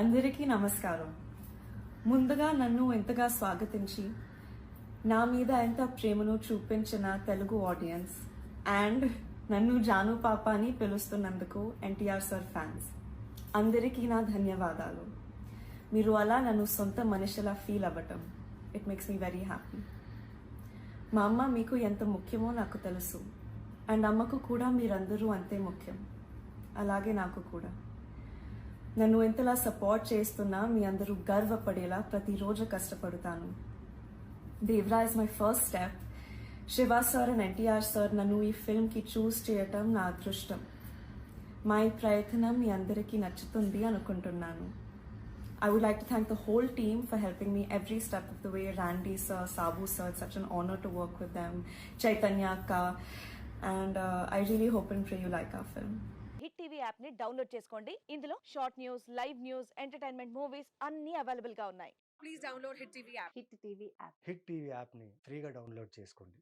అందరికీ నమస్కారం. ముందుగా నన్ను ఎంతగా స్వాగతించి నా మీద ఎంత ప్రేమను చూపించిన తెలుగు ఆడియన్స్ అండ్ నన్ను జాను పాప అని పిలుస్తున్నందుకు ఎన్టీఆర్ సార్ ఫ్యాన్స్ అందరికీ నా ధన్యవాదాలు. మీరు అలా నన్ను సొంత మనిషిలా ఫీల్ అవ్వటం it makes me very happy. మా అమ్మ మీకు ఎంత ముఖ్యమో నాకు తెలుసు అండ్ అమ్మకు కూడా మీరందరూ అంతే ముఖ్యం, అలాగే నాకు కూడా. నన్ను ఎంతలా సపోర్ట్ చేస్తున్నా మీ అందరూ గర్వపడేలా ప్రతిరోజు కష్టపడతాను. Devara is my first step. Siva sir and NTR sir నన్ను ఈ ఫిల్మ్కి చూస్ చేయటం నా అదృష్టం. మా ఈ ప్రయత్నం మీ అందరికీ నచ్చుతుంది అనుకుంటున్నాను. I would like to thank the whole team for helping me every step of the way. Randy sir, Sabu sir, it's such an honor to work with them. Chaitanya Akka, and I really hope and pray you like our film. Hit TV app ని download చేసుకోండి. ఇందులో short news, live news, entertainment movies అన్ని available గా ఉన్నాయి. Please download Hit TV app. Hit TV app hit TV యాప్ని ఫ్రీగా download చేసుకోండి.